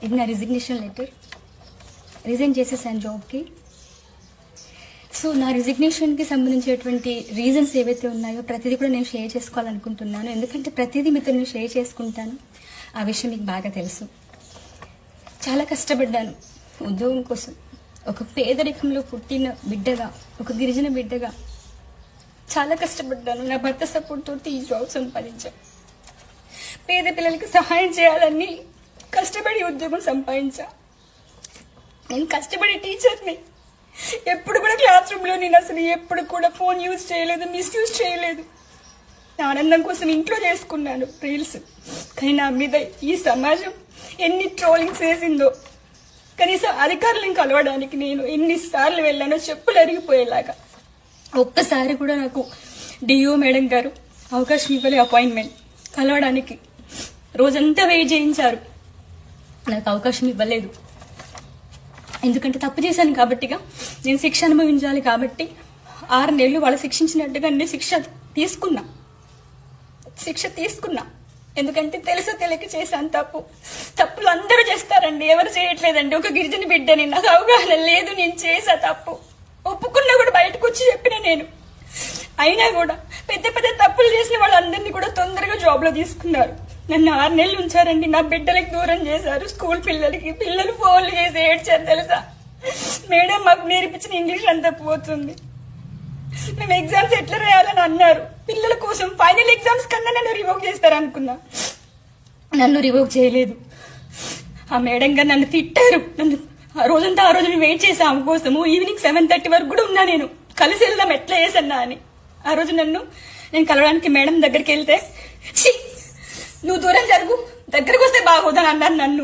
ఇది నా resignation letter. Resign చేసేసాను జాబ్కి. సో నా రిజిగ్నేషన్కి సంబంధించినటువంటి రీజన్స్ ఏవైతే ఉన్నాయో ప్రతిదీ కూడా నేను షేర్ చేసుకోవాలనుకుంటున్నాను. ఎందుకంటే ప్రతిదీ మీతో నేను షేర్ చేసుకుంటాను. ఆ విషయం మీకు బాగా తెలుసు. చాలా కష్టపడ్డాను ఉద్యోగం కోసం. ఒక పేదరికంలో పుట్టిన బిడ్డగా, ఒక గిరిజన బిడ్డగా చాలా కష్టపడ్డాను. నా భర్త సపోర్ట్ తోటి ఈ జాబ్ సంపాదించాను. పేద పిల్లలకి సహాయం చేయాలని కష్టపడి ఉద్యోగం సంపాదించా. నేను కష్టపడి టీచర్ని. ఎప్పుడు కూడా క్లాస్ రూమ్లో నేను అసలు ఎప్పుడు కూడా ఫోన్ యూజ్ చేయలేదు, మిస్యూజ్ చేయలేదు. నా ఆనందం కోసం ఇంట్లో చేసుకున్నాను రీల్స్. కానీ నా మీద ఈ సమాజం ఎన్ని ట్రోలింగ్స్ వేసిందో. కనీసం అధికారులను కలవడానికి నేను ఎన్నిసార్లు వెళ్ళానో చెప్పులు అరిగిపోయేలాగా. ఒక్కసారి కూడా నాకు డిఓ మేడం గారు అవకాశం ఇవ్వలే అపాయింట్మెంట్ కలవడానికి. రోజంతా వెయిట్ చేయించారు, నాకు అవకాశం ఇవ్వలేదు. ఎందుకంటే తప్పు చేశాను కాబట్టిగా, నేను శిక్ష అనుభవించాలి కాబట్టి 6 నెలలు వాళ్ళు శిక్షించినట్టుగా నేను శిక్ష తీసుకున్నా. ఎందుకంటే తెలుసో తెలియక చేశాను తప్పులు అందరూ చేస్తారండి, ఎవరు చేయట్లేదండి. ఒక గిరిజన బిడ్డని, నాకు అవగాహన లేదు, నేను చేసా తప్పు. ఒప్పుకున్నా కూడా బయటకు వచ్చి చెప్పిన నేను. అయినా కూడా పెద్ద పెద్ద తప్పులు చేసిన వాళ్ళందరినీ కూడా తొందరగా జాబ్లో తీసుకున్నారు. నన్ను 6 నెలలు ఉంచారండి. నా బిడ్డలకి దూరం చేశారు. స్కూల్ పిల్లలు ఫోన్లు చేసి ఏడ్చారు తెలుసా. మేడం మాకు నేర్పించిన ఇంగ్లీష్ అంతా పోతుంది, మేము ఎగ్జామ్స్ ఎట్లా రాయాలని అన్నారు. పిల్లల కోసం ఫైనల్ ఎగ్జామ్స్ కన్నా నన్ను రివోక్ చేస్తారనుకున్నా. నన్ను రివోక్ చేయలేదు. ఆ మేడం గారు నన్ను తిట్టారు. ఆ రోజు వెయిట్ చేసా ఆమె కోసము. ఈవినింగ్ 7:30 వరకు కూడా ఉన్నా నేను. కలిసి వెళ్దాం ఎట్లా చేసన్నా అని. ఆ రోజు నేను కలవడానికి మేడం దగ్గరికి వెళ్తే, నువ్వు దూరం జరుగు, దగ్గరకు వస్తే బాగోదని అన్నారు నన్ను.